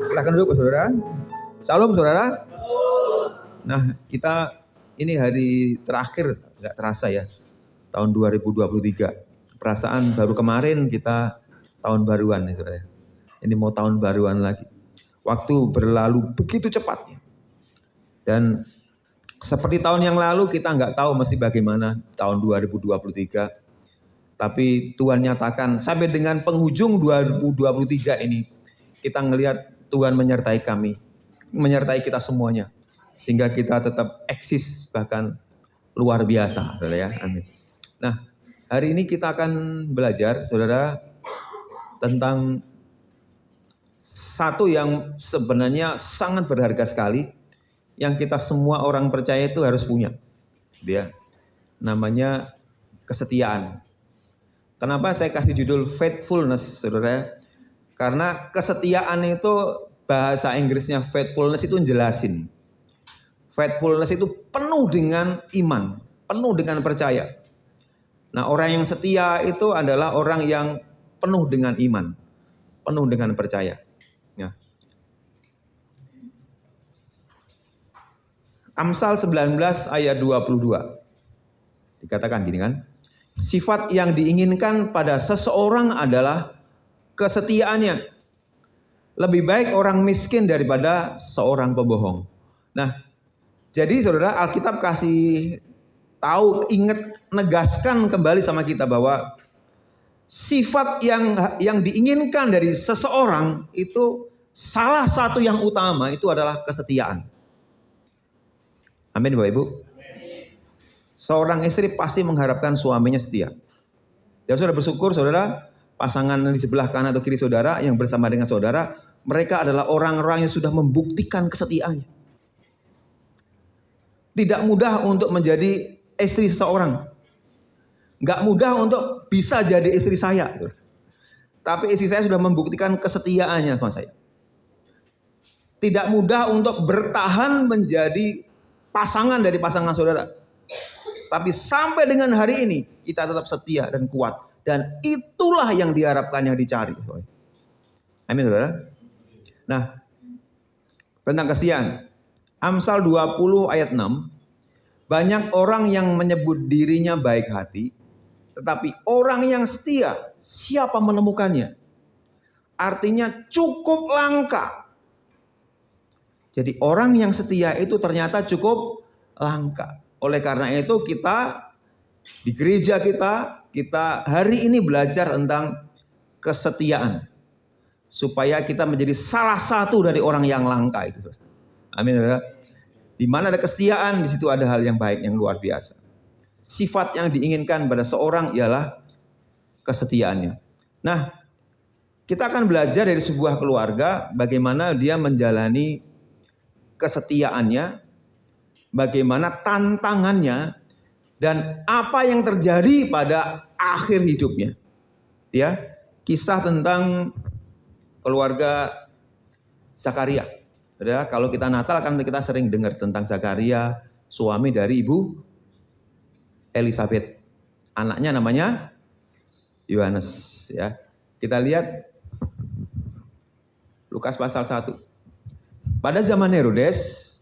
Silahkan duduk saudara. Salam saudara. Nah kita ini hari terakhir, nggak terasa ya, tahun 2023. Perasaan baru kemarin kita tahun baruan nih saudara. Ini mau tahun baruan lagi. Waktu berlalu begitu cepatnya. Dan seperti tahun yang lalu kita nggak tahu mesti bagaimana tahun 2023. Tapi Tuhan nyatakan sampai dengan penghujung 2023 ini kita ngelihat Tuhan menyertai kami, menyertai kita semuanya, sehingga kita tetap eksis bahkan luar biasa, saudara ya. Amin. Nah, hari ini kita akan belajar, saudara, tentang satu yang sebenarnya sangat berharga sekali, yang kita semua orang percaya itu harus punya, dia namanya kesetiaan. Kenapa saya kasih judul faithfulness, saudara? Karena kesetiaan itu bahasa Inggrisnya faithfulness itu jelasin. Faithfulness itu penuh dengan iman, penuh dengan percaya. Nah, orang yang setia itu adalah orang yang penuh dengan iman, penuh dengan percaya. Ya. Amsal 19 ayat 22. Dikatakan gini kan? Sifat yang diinginkan pada seseorang adalah kesetiaannya. Lebih baik orang miskin daripada seorang pembohong. Nah, jadi saudara, Alkitab kasih tahu, ingat, negaskan kembali sama kita bahwa sifat yang diinginkan dari seseorang itu salah satu yang utama itu adalah kesetiaan. Amin Bapak Ibu. Seorang istri pasti mengharapkan suaminya setia. Dan saudara bersyukur saudara, pasangan di sebelah kanan atau kiri saudara yang bersama dengan saudara, mereka adalah orang-orang yang sudah membuktikan kesetiaannya. Tidak mudah untuk menjadi istri seseorang. Nggak mudah untuk bisa jadi istri saya. Tapi istri saya sudah membuktikan kesetiaannya sama saya. Tidak mudah untuk bertahan menjadi pasangan dari pasangan saudara. Tapi sampai dengan hari ini kita tetap setia dan kuat. Dan itulah yang diharapkan, yang dicari. Amin saudara. Nah, tentang kesetiaan. Amsal 20 ayat 6. Banyak orang yang menyebut dirinya baik hati. Tetapi orang yang setia, siapa menemukannya? Artinya cukup langka. Jadi orang yang setia itu ternyata cukup langka. Oleh karena itu kita di gereja kita hari ini belajar tentang kesetiaan. Supaya kita menjadi salah satu dari orang yang langka itu. Amin. Di mana ada kesetiaan, di situ ada hal yang baik, yang luar biasa. Sifat yang diinginkan pada seorang ialah kesetiaannya. Nah, kita akan belajar dari sebuah keluarga bagaimana dia menjalani kesetiaannya, bagaimana tantangannya, dan apa yang terjadi pada akhir hidupnya. Ya, kisah tentang keluarga Zakaria. Ya, kalau kita Natal kan kita sering dengar tentang Zakaria, suami dari ibu Elisabeth. Anaknya namanya Yohanes. Ya, kita lihat Lukas pasal 1. Pada zaman Herodes,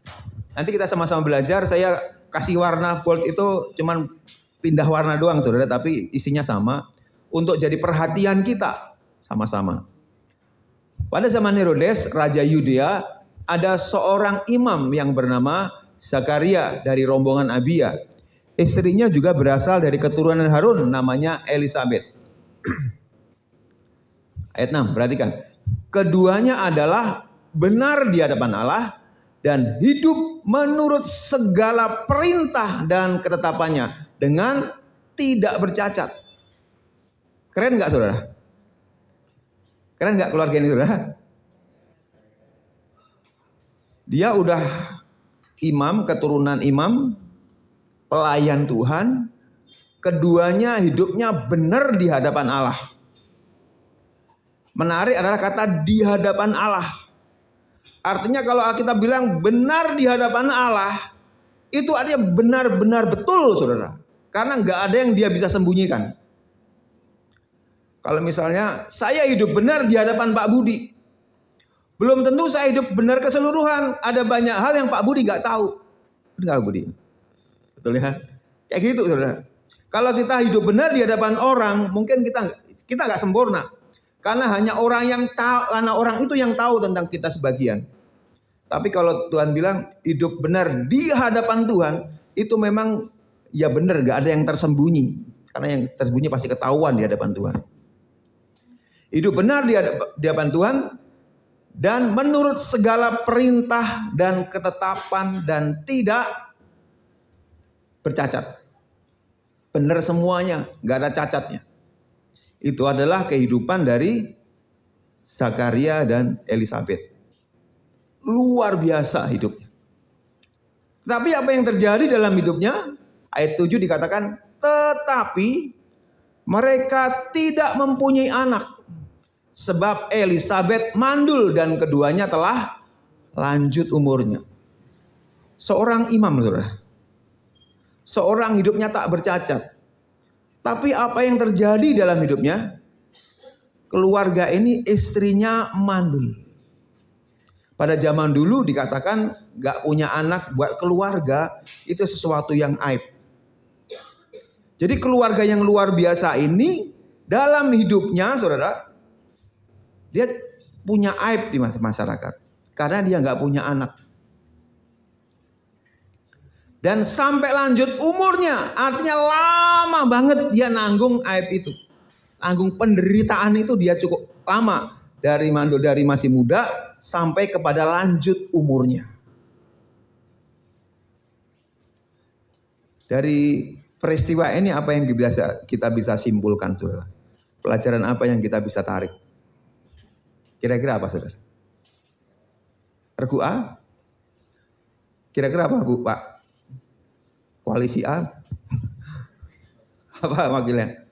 nanti kita sama-sama belajar, saya kasih warna bold itu cuman pindah warna doang saudara, tapi isinya sama. Untuk jadi perhatian kita sama-sama. Pada zaman Herodes, Raja Yudea, ada seorang imam yang bernama Zakaria dari rombongan Abia. Istrinya juga berasal dari keturunan Harun, namanya Elisabeth. Ayat 6, perhatikan. Keduanya adalah benar di hadapan Allah dan hidup menurut segala perintah dan ketetapannya dengan tidak bercacat. Keren nggak saudara? Keren nggak keluarga ini saudara? Dia udah imam, keturunan imam, pelayan Tuhan. Keduanya hidupnya benar di hadapan Allah. Menarik adalah kata di hadapan Allah. Artinya kalau Alkitab bilang benar di hadapan Allah, itu artinya benar-benar betul saudara. Karena nggak ada yang dia bisa sembunyikan. Kalau misalnya saya hidup benar di hadapan Pak Budi, Belum tentu saya hidup benar keseluruhan. Ada banyak hal yang Pak Budi nggak tahu. Benar Budi? Betul ya? Kayak gitu, saudara. Kalau kita hidup benar di hadapan orang, mungkin kita nggak sempurna. Karena hanya orang yang tahu, karena orang itu yang tahu tentang kita sebagian. Tapi kalau Tuhan bilang hidup benar di hadapan Tuhan, itu memang ya benar, nggak ada yang tersembunyi. Karena yang tersembunyi pasti ketahuan di hadapan Tuhan. Hidup benar di hadapan Tuhan dan menurut segala perintah dan ketetapan dan tidak bercacat. Benar semuanya, nggak ada cacatnya. Itu adalah kehidupan dari Zakaria dan Elisabet. Luar biasa hidupnya. Tetapi apa yang terjadi dalam hidupnya? Ayat 7 dikatakan, tetapi mereka tidak mempunyai anak. Sebab Elisabet mandul dan keduanya telah lanjut umurnya. Seorang imam, saudara. Seorang hidupnya tak bercacat. Tapi apa yang terjadi dalam hidupnya? Keluarga ini istrinya mandul. Pada zaman dulu dikatakan gak punya anak buat keluarga itu sesuatu yang aib. Jadi keluarga yang luar biasa ini dalam hidupnya, saudara, dia punya aib di masyarakat karena dia nggak punya anak. Dan sampai lanjut umurnya, artinya lama banget dia nanggung aib itu. Nanggung penderitaan itu dia cukup lama. Dari masih muda sampai kepada lanjut umurnya. Dari peristiwa ini apa yang kita bisa simpulkan, saudara? Pelajaran apa yang kita bisa tarik? Kira-kira apa, saudara? Regu A? Kira-kira apa, Bu, Pak? Koalisi A? Apa wakilnya?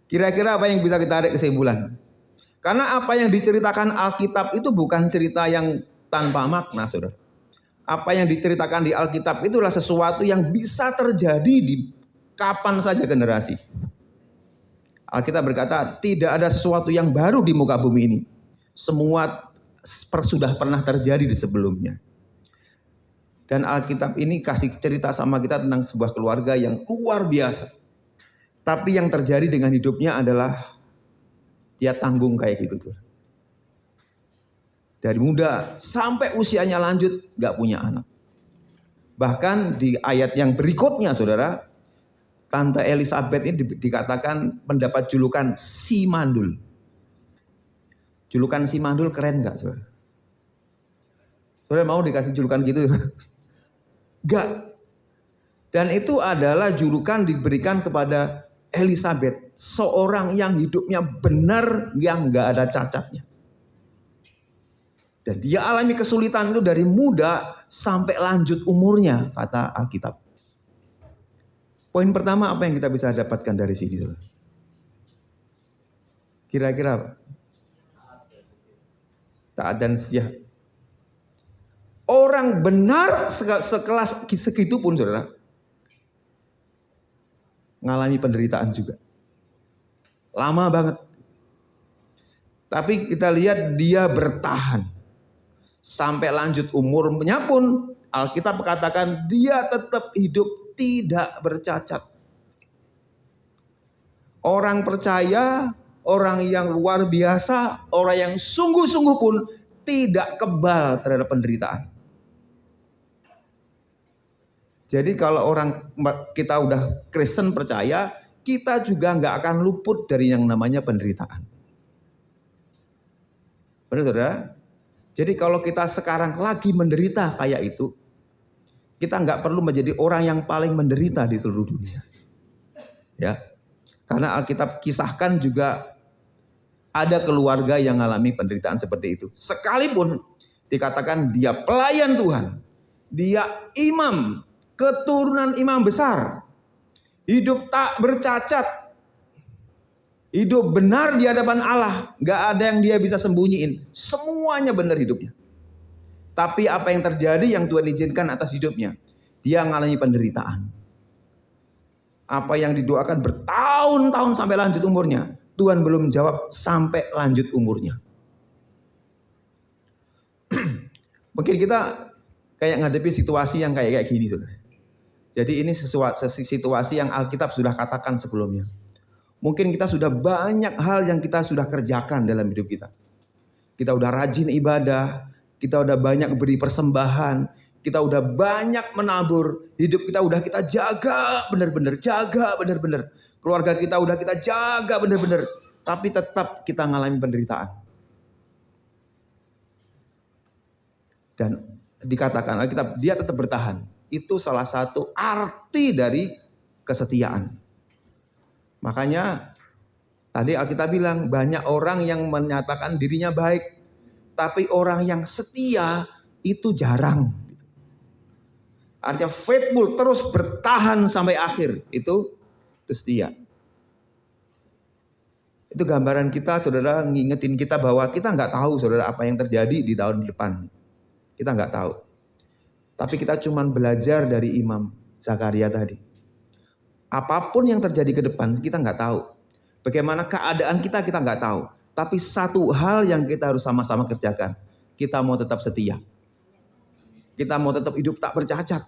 Kira-kira apa yang bisa kita tarik kesimpulan? Karena apa yang diceritakan Alkitab itu bukan cerita yang tanpa makna, saudara. Apa yang diceritakan di Alkitab itulah sesuatu yang bisa terjadi di kapan saja generasi. Alkitab berkata, tidak ada sesuatu yang baru di muka bumi ini. Semua sudah pernah terjadi di sebelumnya. Dan Alkitab ini kasih cerita sama kita tentang sebuah keluarga yang luar biasa. Tapi yang terjadi dengan hidupnya adalah dia tanggung kayak gitu tuh. Dari muda sampai usianya lanjut gak punya anak. Bahkan di ayat yang berikutnya, saudara, Tante Elisabet ini dikatakan mendapat julukan si mandul. Julukan si mandul keren gak, saudara? Saudara mau dikasih julukan gitu? Gak. Dan itu adalah julukan diberikan kepada Elisabet, seorang yang hidupnya benar, yang gak ada cacatnya. Dan dia alami kesulitan itu dari muda sampai lanjut umurnya, kata Alkitab. Poin pertama apa yang kita bisa dapatkan dari sini? Kira-kira apa? Taat dan setia. Orang benar sekelas segitu pun, saudara, ngalami penderitaan juga. Lama banget. Tapi kita lihat dia bertahan. Sampai lanjut umurnya pun Alkitab katakan dia tetap hidup tidak bercacat. Orang percaya, orang yang luar biasa, orang yang sungguh-sungguh pun tidak kebal terhadap penderitaan. Jadi kalau kita udah Kristen percaya, kita juga nggak akan luput dari yang namanya penderitaan. Benar, saudara? Jadi kalau kita sekarang lagi menderita kayak itu, kita nggak perlu menjadi orang yang paling menderita di seluruh dunia. Ya, karena Alkitab kisahkan juga ada keluarga yang mengalami penderitaan seperti itu. Sekalipun dikatakan dia pelayan Tuhan, dia imam, keturunan imam besar, hidup tak bercacat, hidup benar di hadapan Allah, nggak ada yang dia bisa sembunyiin, semuanya benar hidupnya. Tapi apa yang terjadi yang Tuhan izinkan atas hidupnya, dia mengalami penderitaan. Apa yang didoakan bertahun-tahun sampai lanjut umurnya, Tuhan belum jawab sampai lanjut umurnya. Mungkin kita kayak ngadepi situasi yang kayak gini, saudara. Jadi ini situasi yang Alkitab sudah katakan sebelumnya. Mungkin kita sudah banyak hal yang kita sudah kerjakan dalam hidup kita. Kita udah rajin ibadah, kita udah banyak beri persembahan, kita udah banyak menabur, hidup kita udah kita jaga benar-benar, keluarga kita udah kita jaga benar-benar, tapi tetap kita ngalamin penderitaan. Dan dikatakan Alkitab dia tetap bertahan. Itu salah satu arti dari kesetiaan. Makanya tadi Alkitab bilang banyak orang yang menyatakan dirinya baik, tapi orang yang setia itu jarang. Artinya faithful, terus bertahan sampai akhir, itu setia. Itu gambaran kita, saudara, ngingetin kita bahwa kita nggak tahu, saudara, apa yang terjadi di tahun depan. Kita nggak tahu. Tapi kita cuma belajar dari Imam Zakaria tadi. Apapun yang terjadi ke depan kita nggak tahu. Bagaimana keadaan kita nggak tahu. Tapi satu hal yang kita harus sama-sama kerjakan. Kita mau tetap setia. Kita mau tetap hidup tak bercacat.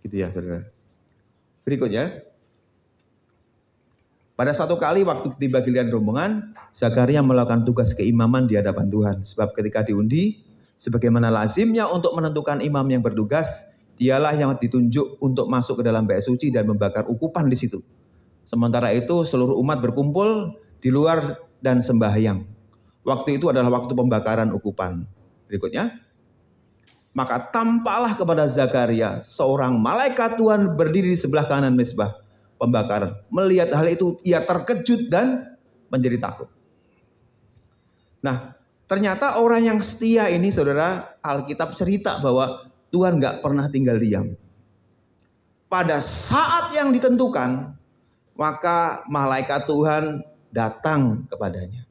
Gitu ya, saudara. Berikutnya. Pada suatu kali waktu tiba giliran rombongan, Zakaria melakukan tugas keimaman di hadapan Tuhan. Sebab ketika diundi, sebagaimana lazimnya untuk menentukan imam yang bertugas, dialah yang ditunjuk untuk masuk ke dalam bait suci dan membakar ukupan di situ. Sementara itu seluruh umat berkumpul di luar dan sembahyang. Waktu itu adalah waktu pembakaran ukupan. Berikutnya, maka tampaklah kepada Zakaria seorang malaikat Tuhan berdiri di sebelah kanan mezbah pembakaran. Melihat hal itu ia terkejut dan menjadi takut. Nah, ternyata orang yang setia ini, saudara, Alkitab cerita bahwa Tuhan gak pernah tinggal diam. Pada saat yang ditentukan, maka malaikat Tuhan datang kepadanya.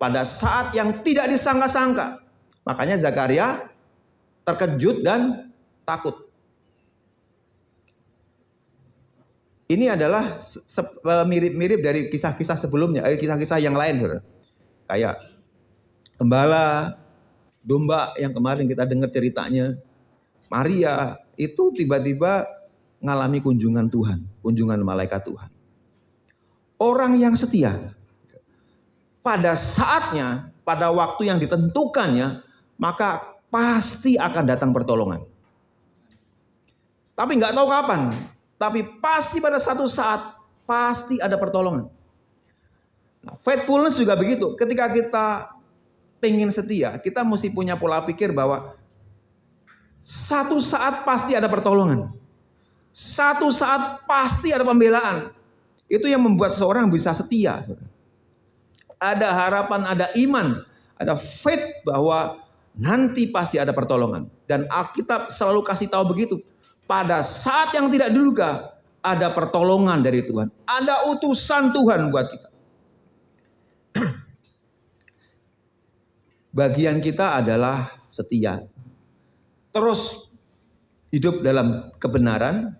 Pada saat yang tidak disangka-sangka, makanya Zakaria terkejut dan takut. Ini adalah mirip-mirip dari kisah-kisah sebelumnya, kisah-kisah yang lain, saudara. Kayak gembala, domba yang kemarin kita dengar ceritanya. Maria itu tiba-tiba mengalami kunjungan Tuhan, kunjungan malaikat Tuhan. Orang yang setia, pada saatnya, pada waktu yang ditentukannya, maka pasti akan datang pertolongan. Tapi nggak tahu kapan, tapi pasti pada satu saat pasti ada pertolongan. Nah, faithfulness juga begitu. Ketika kita pengen setia, kita mesti punya pola pikir bahwa satu saat pasti ada pertolongan. Satu saat pasti ada pembelaan. Itu yang membuat seseorang bisa setia. Ada harapan, ada iman, ada faith bahwa nanti pasti ada pertolongan. Dan Alkitab selalu kasih tahu begitu. Pada saat yang tidak diduga, ada pertolongan dari Tuhan. Ada utusan Tuhan buat kita. Bagian kita adalah setia. Terus hidup dalam kebenaran,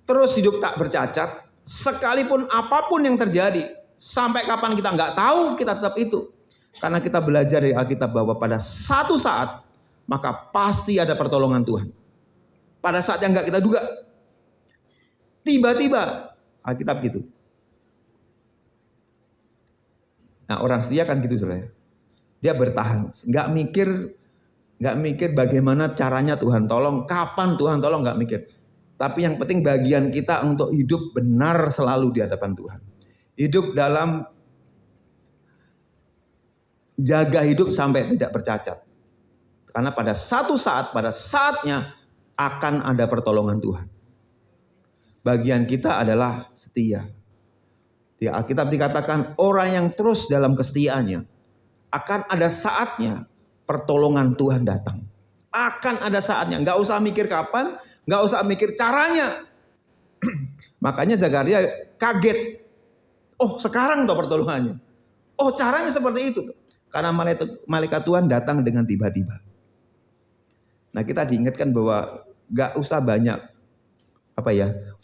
terus hidup tak bercacat, sekalipun apapun yang terjadi, sampai kapan kita nggak tahu, kita tetap itu. Karena kita belajar dari Alkitab bahwa pada satu saat, maka pasti ada pertolongan Tuhan. Pada saat yang nggak kita duga, tiba-tiba Alkitab gitu. Nah, orang setia kan gitu, saudara. Dia bertahan, nggak mikir bagaimana caranya Tuhan tolong, kapan Tuhan tolong, nggak mikir. Tapi yang penting bagian kita untuk hidup benar selalu di hadapan Tuhan. Hidup dalam jaga hidup sampai tidak bercacat. Karena pada satu saat, pada saatnya akan ada pertolongan Tuhan. Bagian kita adalah setia. Di Alkitab dikatakan orang yang terus dalam kesetiaannya, akan ada saatnya pertolongan Tuhan datang. Akan ada saatnya. Nggak usah mikir kapan, nggak usah mikir caranya. Makanya Zakaria kaget. Oh, sekarang tuh pertolongannya. Oh, caranya seperti itu. Karena malaikat Tuhan datang dengan tiba-tiba. Nah, kita diingatkan bahwa nggak usah banyak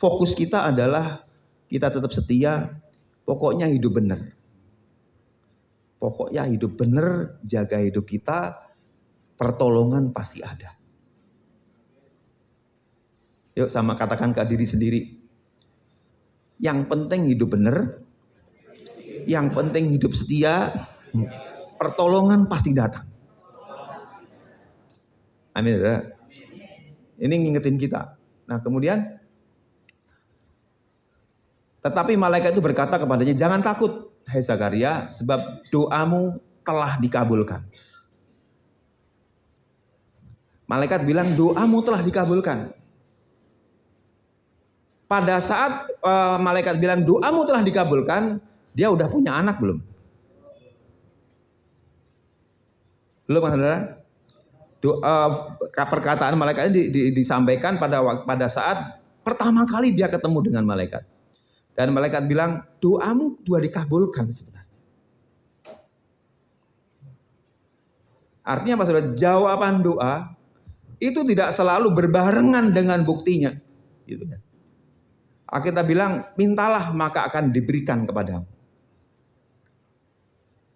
fokus kita adalah kita tetap setia. Pokoknya hidup benar. Pokoknya hidup benar, jaga hidup kita, pertolongan pasti ada. Yuk sama katakan ke diri sendiri. Yang penting hidup benar, yang penting hidup setia, pertolongan pasti datang. Amin. Ini ngingetin kita. Nah kemudian, tetapi malaikat itu berkata kepadanya, jangan takut, hai Zakaria, sebab doamu telah dikabulkan. Malaikat bilang, doamu telah dikabulkan. Pada saat malaikat bilang doamu telah dikabulkan, dia udah punya anak belum? Belum, saudara? Perkataan malaikat ini disampaikan pada saat pertama kali dia ketemu dengan malaikat. Dan malaikat bilang, doamu sudah dikabulkan sebenarnya. Artinya apa, saudara? Jawaban doa itu tidak selalu berbarengan dengan buktinya. Gitu ya. Alkitab bilang, mintalah maka akan diberikan kepadamu.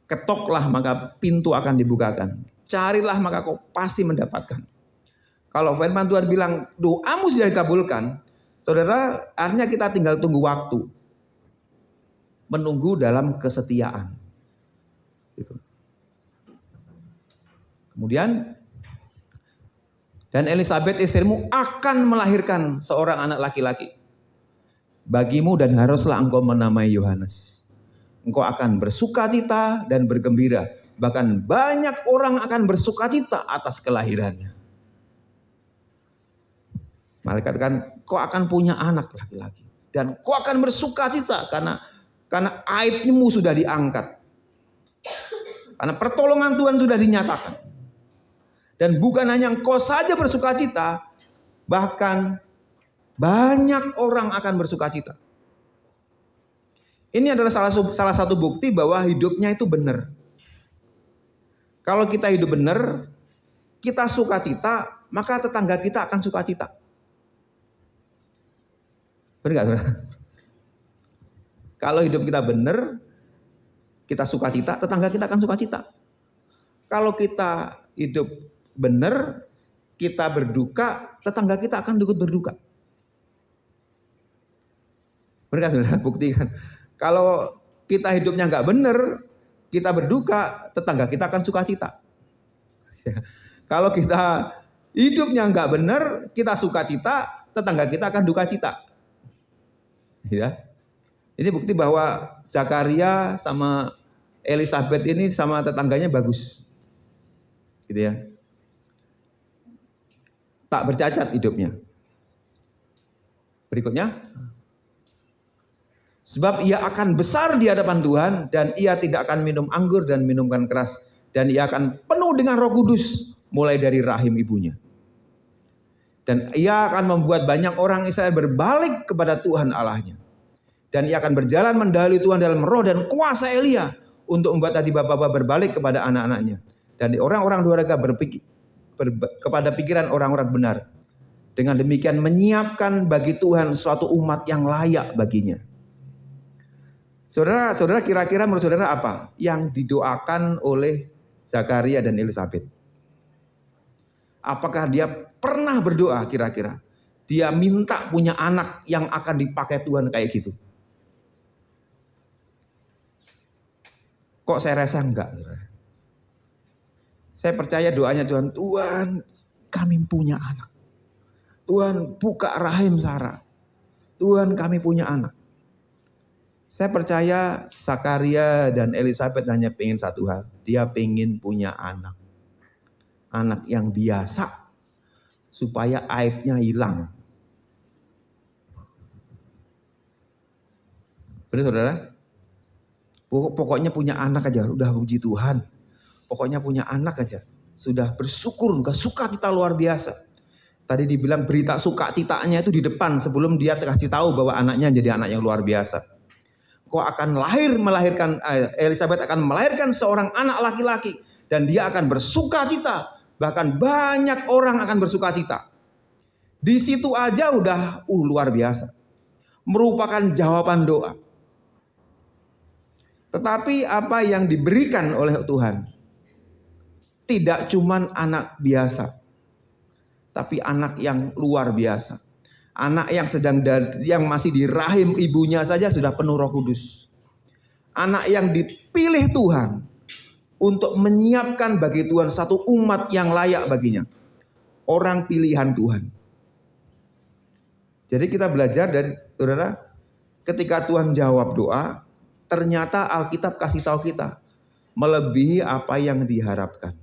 Ketoklah maka pintu akan dibukakan. Carilah maka kau pasti mendapatkan. Kalau firman Tuhan bilang, doamu sudah dikabulkan, saudara, artinya kita tinggal tunggu waktu. Menunggu dalam kesetiaan. Gitu. Kemudian, dan Elisabet istrimu akan melahirkan seorang anak laki-laki. Bagimu dan haruslah engkau menamai Yohanes. Engkau akan bersukacita dan bergembira. Bahkan banyak orang akan bersukacita atas kelahirannya. Malaikat kan, kau akan punya anak laki-laki. Dan kau akan bersukacita karena aibmu sudah diangkat. Karena pertolongan Tuhan sudah dinyatakan. Dan bukan hanya engkau saja bersukacita, bahkan banyak orang akan bersukacita. Ini adalah salah satu bukti bahwa hidupnya itu benar. Kalau kita hidup benar, kita sukacita, maka tetangga kita akan sukacita. Benar nggak, saudara? Kalau hidup kita benar, kita sukacita, tetangga kita akan sukacita. Kalau kita hidup benar, kita berduka, tetangga kita akan ikut berduka. Benar kan, saudara? Buktikan. Kalau kita hidupnya nggak benar, kita berduka, tetangga kita akan sukacita. Kalau kita hidupnya nggak benar, kita sukacita, tetangga kita akan duka cita. Ya. Ini bukti bahwa Zakaria sama Elisabet ini sama tetangganya bagus. Gitu ya. Tak bercacat hidupnya. Berikutnya. Sebab ia akan besar di hadapan Tuhan dan ia tidak akan minum anggur dan minumkan keras. Dan ia akan penuh dengan Roh Kudus mulai dari rahim ibunya. Dan ia akan membuat banyak orang Israel berbalik kepada Tuhan Allahnya. Dan ia akan berjalan mendahului Tuhan dalam roh dan kuasa Elia untuk membuat hati bapak-bapak berbalik kepada anak-anaknya. Dan orang-orang durhaka berpikir kepada pikiran orang-orang benar. Dengan demikian menyiapkan bagi Tuhan suatu umat yang layak baginya. Saudara kira-kira menurut saudara apa yang didoakan oleh Zakaria dan Elisabet? Apakah dia pernah berdoa kira-kira? Dia minta punya anak yang akan dipakai Tuhan kayak gitu. Kok saya rasa enggak? Saya percaya doanya Tuhan, Tuhan kami punya anak. Tuhan buka rahim Sarah. Tuhan kami punya anak. Saya percaya Zakaria dan Elisabet hanya pengen satu hal. Dia pengen punya anak. Anak yang biasa. Supaya aibnya hilang. Benar saudara? Pokoknya punya anak aja, udah puji Tuhan. Pokoknya punya anak aja, sudah bersyukur, udah suka kita luar biasa. Tadi dibilang berita sukacitanya itu di depan sebelum dia kasih tahu bahwa anaknya jadi anak yang luar biasa. Kok akan melahirkan Elisabet akan melahirkan seorang anak laki-laki dan dia akan bersukacita, bahkan banyak orang akan bersukacita. Di situ aja udah luar biasa, merupakan jawaban doa. Tetapi apa yang diberikan oleh Tuhan? tidak cuman anak biasa, tapi anak yang luar biasa. Anak yang yang masih di rahim ibunya saja sudah penuh Roh Kudus. Anak yang dipilih Tuhan untuk menyiapkan bagi Tuhan satu umat yang layak baginya. Orang pilihan Tuhan. Jadi kita belajar dari saudara, ketika Tuhan jawab doa, ternyata Alkitab kasih tahu kita melebihi apa yang diharapkan.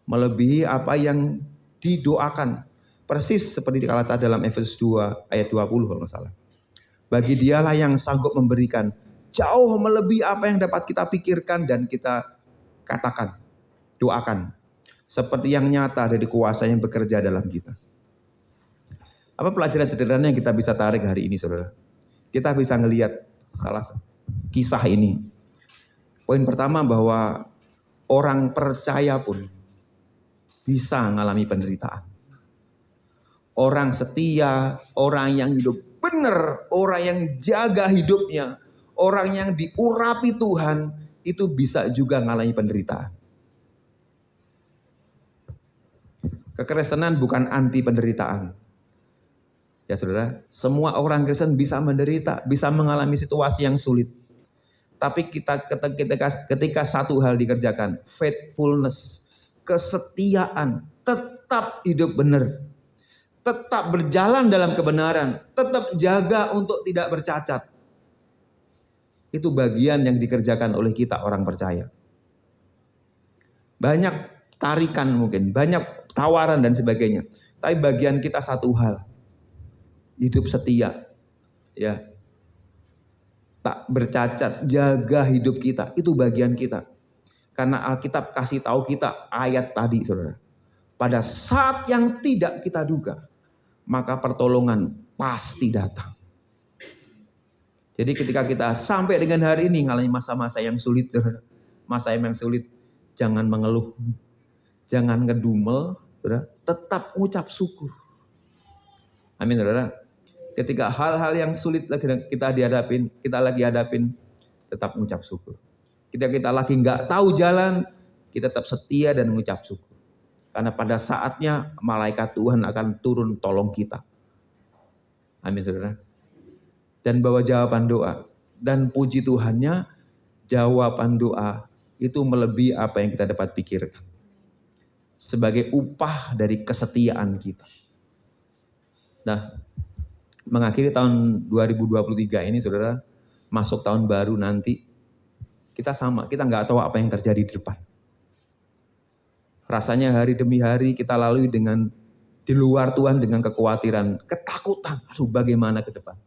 Melebihi apa yang didoakan. Persis seperti dikatakan dalam Efesus 2 ayat 20 kalau nggak salah. Bagi Dialah yang sanggup memberikan jauh melebihi apa yang dapat kita pikirkan dan kita katakan, doakan. Seperti yang nyata dari kuasa yang bekerja dalam kita. Apa pelajaran sederhana yang kita bisa tarik hari ini, saudara? Kita bisa ngelihat salah kisah ini. Poin pertama bahwa orang percaya pun bisa mengalami penderitaan. Orang setia, orang yang hidup benar, orang yang jaga hidupnya, orang yang diurapi Tuhan, itu bisa juga mengalami penderitaan. Kekristenan bukan anti penderitaan. Ya saudara, semua orang Kristen bisa menderita, bisa mengalami situasi yang sulit. Tapi ketika satu hal dikerjakan, faithfulness, kesetiaan, tetap hidup benar, tetap berjalan dalam kebenaran, tetap jaga untuk tidak bercacat. Itu bagian yang dikerjakan oleh kita orang percaya. Banyak tarikan mungkin, banyak tawaran dan sebagainya. Tapi bagian kita satu hal, hidup setia, ya, tak bercacat, jaga hidup kita, itu bagian kita. Karena Alkitab kasih tahu kita ayat tadi, saudara. Pada saat yang tidak kita duga, maka pertolongan pasti datang. Jadi ketika kita sampai dengan hari ini mengalami masa-masa yang sulit, saudara, masa yang sulit, jangan mengeluh, jangan ngedumel, saudara, tetap ucap syukur. Amin, saudara. Ketika hal-hal yang sulit kita lagi hadapin, tetap mengucap syukur. Ketika kita lagi nggak tahu jalan, kita tetap setia dan mengucap syukur. Karena pada saatnya malaikat Tuhan akan turun tolong kita. Amin, saudara. Dan bawa jawaban doa. Dan puji Tuhannya, jawaban doa itu melebihi apa yang kita dapat pikirkan. Sebagai upah dari kesetiaan kita. Nah, mengakhiri tahun 2023 ini, saudara, masuk tahun baru nanti, kita sama, kita nggak tahu apa yang terjadi di depan. Rasanya hari demi hari kita lalui di luar Tuhan dengan kekhawatiran, ketakutan. Aduh, bagaimana ke depan?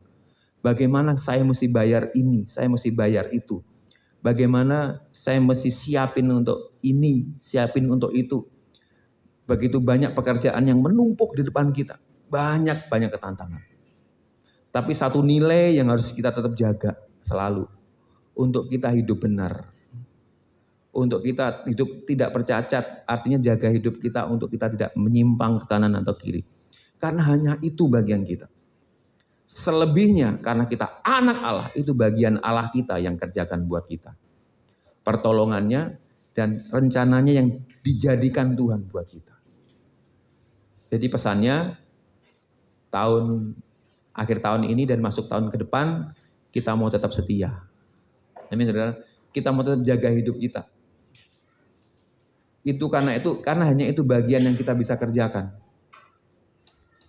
Bagaimana saya mesti bayar ini, saya mesti bayar itu. Bagaimana saya mesti siapin untuk ini, siapin untuk itu. Begitu banyak pekerjaan yang menumpuk di depan kita. Banyak ketantangan. Tapi satu nilai yang harus kita tetap jaga selalu. Untuk kita hidup benar. Untuk kita hidup tidak bercacat, artinya jaga hidup kita untuk kita tidak menyimpang ke kanan atau kiri. Karena hanya itu bagian kita. Selebihnya karena kita anak Allah, itu bagian Allah kita yang kerjakan buat kita. Pertolongannya dan rencananya yang dijadikan Tuhan buat kita. Jadi pesannya, akhir tahun ini dan masuk tahun ke depan, kita mau tetap setia. Amin, saudara. Kita mau tetap jaga hidup kita. Karena hanya itu bagian yang kita bisa kerjakan.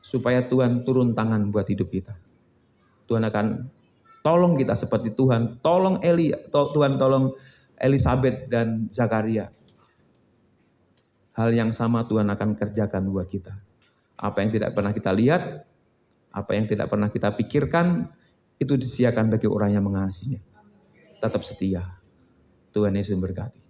Supaya Tuhan turun tangan buat hidup kita. Tuhan akan tolong kita seperti Tuhan tolong Tuhan tolong Elisabeth dan Zakaria. Hal yang sama Tuhan akan kerjakan buat kita. Apa yang tidak pernah kita lihat, apa yang tidak pernah kita pikirkan, itu disediakan bagi orang yang mengasihinya. Tetap setia. Tuhan Yesus memberkati.